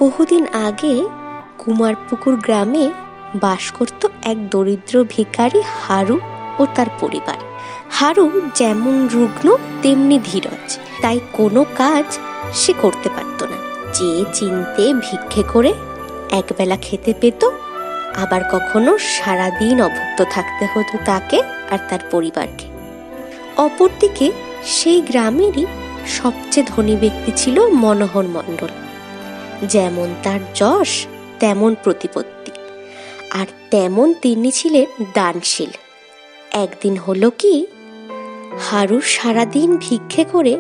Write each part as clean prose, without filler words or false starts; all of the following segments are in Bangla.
বহুদিন আগে কুমারপুকুর গ্রামে বাস করত এক দরিদ্র ভিখারি হারু ও তার পরিবার। হারু যেমন রুগ্ন তেমনি ধীরজ, তাই কোনো কাজ সে করতে পারত না। যে চিনতে ভিক্ষে করে একবেলা খেতে পেত, আবার কখনো সারাদিন অভুক্ত থাকতে হতো তাকে আর তার পরিবারকে। অপরদিকে সেই গ্রামেরই সবচেয়ে ধনী ব্যক্তি ছিল মনোহর মণ্ডল। যেমন তার যশ তেমন প্রতিপত্তি, আর তেমন তিনি ছিলেন দানশীল। একদিন হলো কি, হারু সারাদিন ভিক্ষে করে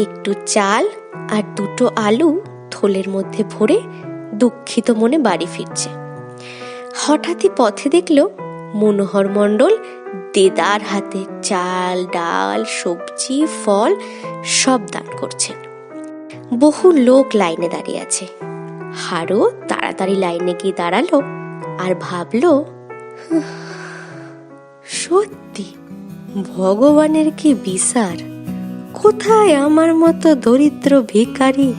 একটু চাল আর দুটো আলু থলের মধ্যে ভরে দুঃখিত মনে বাড়ি ফিরছে। হঠাৎই পথে দেখল মনোহর মণ্ডল দেদার হাতে চাল, ডাল, সবজি, ফল সব দান করছেন। বহু লোক লাইনে দাঁড়িয়ে আছে। হারু তাড়াতাড়ি লাইনে গিয়ে দাঁড়ালো আর ভাবলো, সত্যি ভগবানের কি বিচার! কোথায় আমার মতো দরিদ্র ভিখারি,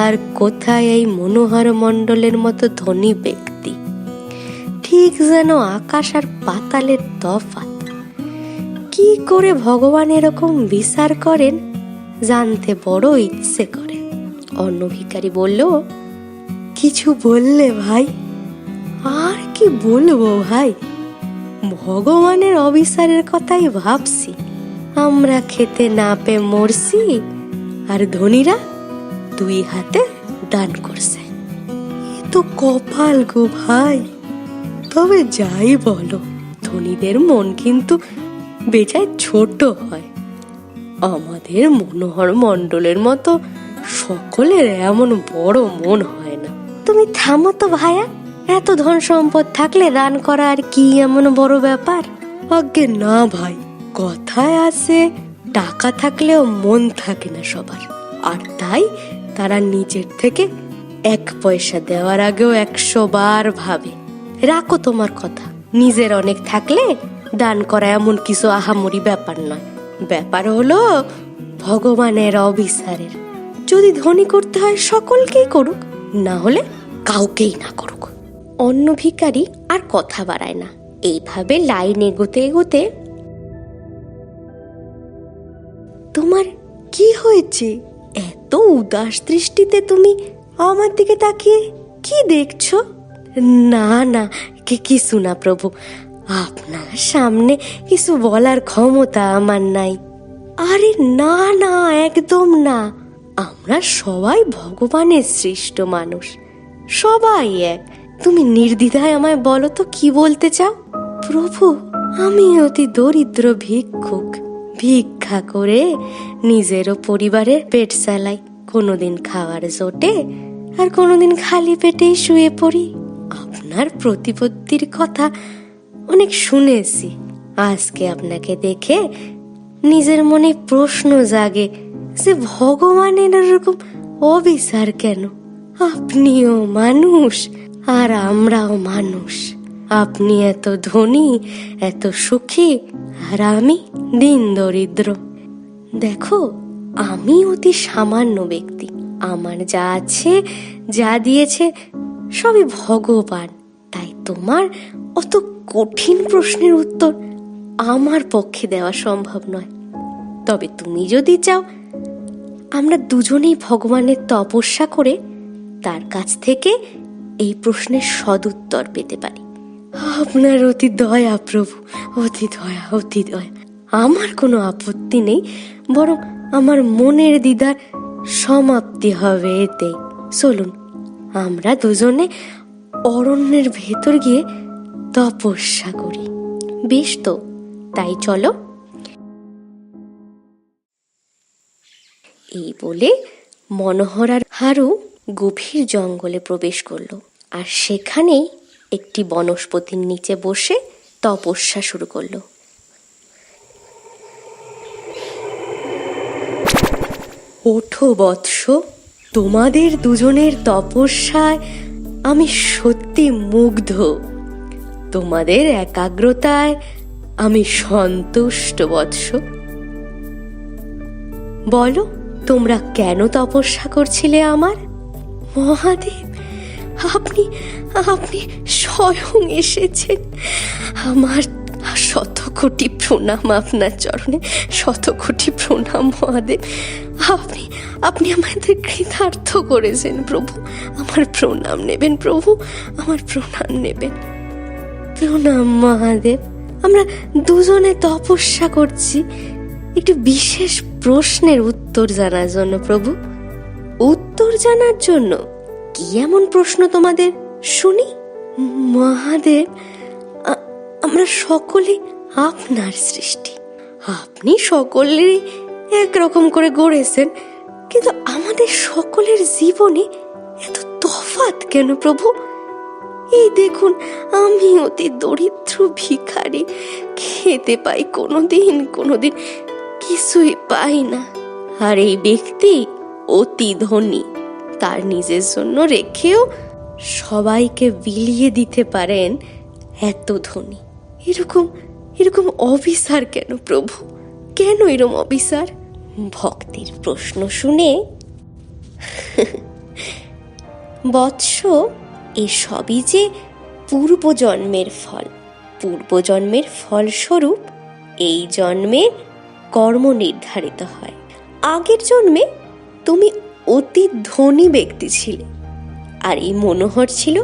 আর কোথায় এই মনোহর মণ্ডলের মতো ধনী ব্যক্তি! ঠিক যেন আকাশ আর পাতালের তফাৎ। কি করে ভগবান এরকম বিচার করেন জানতে বড় ইচ্ছে করে। অন্য ভিখারি বলল, কিছু বললে ভাই? আর কি বলবো ভাই, ভগবানের অবিচারের কথাই ভাবছি। আমরা খেতে না পেয়ে মরছি, আর ধনীরা দুই হাতে দান করছে। এ তো কপাল গো ভাই। তবে যাই বলো, ধনীদের মন কিন্তু বেজায় ছোট হয়। আমাদের মনোহর মণ্ডলের মতো সকলের এমন বড় মন হয় না। তুমি থামো তো ভাইয়া, এত ধন সম্পদ থাকলে দান করা আর কি এমন বড় ব্যাপার? আজ্ঞে না ভাই, কথায় আছে টাকা থাকলেও মন থাকে না সবার, আর তাই তারা নিজের থেকে এক পয়সা দেওয়ার আগেও 100 বার ভাবে। রাখো তোমার কথা, নিজের অনেক থাকলে দান করা এমন কিছু আহামরি ব্যাপার নয়। ব্যাপার হলো ভগবানের অবিচারের। যদি ধনী করতে হয় সকলকেই করুক, না হলে কাউকেই না করুক। অন্য ভিখারি আর কথা বাড়ায় না। এইভাবে লাইন এগোতে এগোতে, তোমার কি হয়েছে? এত উদাস দৃষ্টিতে তুমি আমার দিকে তাকিয়ে কি দেখছো? না না, কিছু না প্রভু, আপনার সামনে কিছু বলার ক্ষমতা আমার নাই। আরে না না, একদম না। আমরা সবাই ভগবানের সৃষ্ট মানুষ, সবাই এক। তুমি নির্দ্বিধায় আমায় বলো তো কি বলতে চাও? প্রভু, আমি অতি দরিদ্র ভিক্ষুক। ভিক্ষা করে নিজেরও পরিবারের পেট চালাই। কোনোদিন খাওয়ার জোটে, আর কোনোদিন খালি পেটেই শুয়ে পড়ি। আপনার প্রতিপত্তির কথা অনেক শুনেছি। আজকে আপনাকে দেখে নিজের মনে প্রশ্ন জাগে যে ভগবানের এরকম অবিচার কেন? আপনিও মানুষ আর আমরাও মানুষ। আপনি এত ধনী, এত সুখী, আর আমি দিন দরিদ্র। দেখো, আমি অতি সামান্য ব্যক্তি। আমার যা আছে, যা দিয়েছে সবই ভগবান। তাই তোমার অত কঠিন প্রশ্নের উত্তর আমার পক্ষে দেওয়া সম্ভব নয়। তবে তুমি যদি চাও, আমরা দুজনেই ভগবানের তপস্যা করে তার কাছ থেকে এই প্রশ্নের সদুত্তর পেতে পারি। আপনার অতি দয়া প্রভু, অতি দয়া, অতি দয়া। আমার কোনো আপত্তি নেই, বরং আমার মনের দ্বিধার সমাপ্তি হবে এতেই। চলুন, আমরা দুজনে অরণ্যের ভেতর গিয়ে তপস্যা করি। বেশ তো, তাই চলো। এই বলে মনোহর আর হারু গভীর জঙ্গলে প্রবেশ করলো, আর সেখানেই একটি বনস্পতির নিচে বসে তপস্যা শুরু করলো। ওঠো বৎস, তোমাদের দুজনের তপস্যায় আমি সত্যি মুগ্ধ। তোমাদের একাগ্রতায় আমি সন্তুষ্ট বৎস। বলো, তোমরা কেন তপস্যা করছিলে আমার? মহাদেব, আপনি আপনি স্বয়ং এসেছেন। আমার শত কোটি প্রণাম আপনার চরণে, শত কোটি প্রণাম মহাদেব। আপনি আপনি আমাদের কৃতার্থ করেছেন প্রভু। আমার প্রণাম নেবেন প্রভু, আমার প্রণাম নেবেন। প্রণাম মহাদেব। আমরা দুজনে তপস্যা করছি একটি বিশেষ প্রশ্নের উত্তর জানার জন্য প্রভু। উত্তর জানার জন্য? কি এমন প্রশ্ন তোমাদের, শুনি। মহাদেব, আমরা সকলে আপনার সৃষ্টি। আপনি সকলেরই একরকম করে গড়েছেন, কিন্তু আমাদের সকলের জীবনে এত তফাৎ কেন প্রভু? এই দেখুন, আমি অতি দরিদ্র ভিখারি, খেতে পাই কোনোদিন কোনোদিন কিছুই পাই না। আর এই ব্যক্তি অতি ধনী, তার নিজের জন্য রেখেও সবাইকে বিলিয়ে দিতে পারেন, এত ধনী। এরকম এরকম অবিচার কেন প্রভু? কেন এরকম অবিচার? ভক্তের প্রশ্ন শুনে বৎস, এসবই যে পূর্বজন্মের ফল। পূর্বজন্মের ফলস্বরূপ এই জন্মে কর্ম নির্ধারিত হয়। আগের জন্মে তুমি অতি ধনী ব্যক্তি ছিলে, আর এই মনোহর ছিল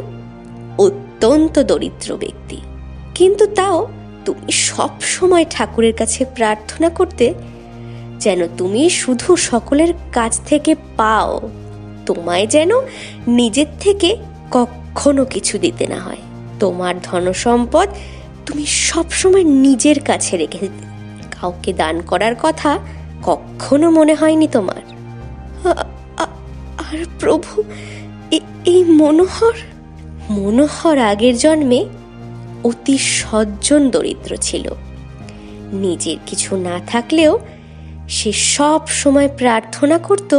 অত্যন্ত দরিদ্র ব্যক্তি। কিন্তু তাও তুমি সব সময় ঠাকুরের কাছে প্রার্থনা করতে যেন তুমি শুধু সকলের কাছ থেকে পাও, তোমায় যেন নিজের থেকে কখনো কিছু দিতে না হয়। তোমার ধনসম্পদ তুমি সবসময় নিজের কাছে রেখে দিতে, কাউকে দান করার কথা কখনো মনে হয়নি তোমার। আর প্রভু, এই মনোহর আগের জন্মে অতি সজ্জন দরিদ্র ছিল। নিজের কিছু না থাকলেও সে সব সময় প্রার্থনা করত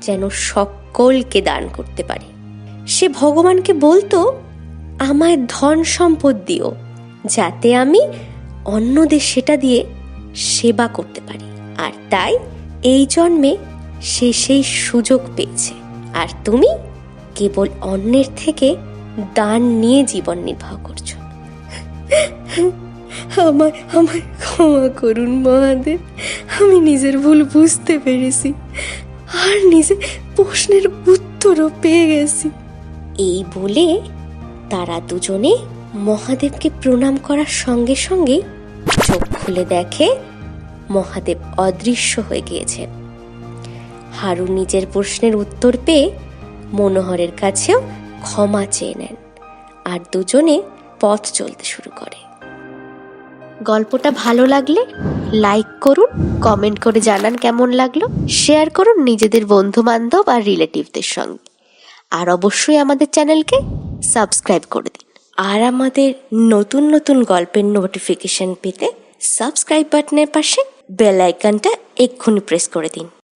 যেন সকলকে দান করতে পারে। সে ভগবানকে বলতো, আমায় ধন সম্পদ দিও, যাতে আমি অন্যদের সেটা দিয়ে সেবা করতে পারি। আর তাই এই জন্মে সে সেই সুযোগ পেয়েছে। আর তুমি কেবল অন্যের থেকে দান নিয়ে জীবন নির্বাহ করছো। আমায় ক্ষমা করুন মহাদেব, আমি নিজের ভুল বুঝতে পেরেছি, আর নিজে প্রশ্নের উত্তরও পেয়ে গেছি। এই বলে তারা দুজনে মহাদেবকে প্রণাম করার সঙ্গে সঙ্গে চোখ খুলে দেখে মহাদেব অদৃশ্য হয়ে গিয়েছেন। হারু নিজের প্রশ্নের উত্তর পেয়ে মনোহরের কাছেও ক্ষমা চেয়ে নেন, আর দুজনে পথ চলতে শুরু করে। গল্পটা ভালো লাগলে লাইক করুন, কমেন্ট করে জানান কেমন লাগলো, শেয়ার করুন নিজেদের বন্ধু বান্ধব আর রিলেটিভদের সঙ্গে, আর অবশ্যই আমাদের চ্যানেলকে সাবস্ক্রাইব করে দিন। আর আমাদের নতুন নতুন গল্পের নোটিফিকেশন পেতে সাবস্ক্রাইব বাটনের পাশে বেল আইকনটা এক্ষুনি প্রেস করে দিন।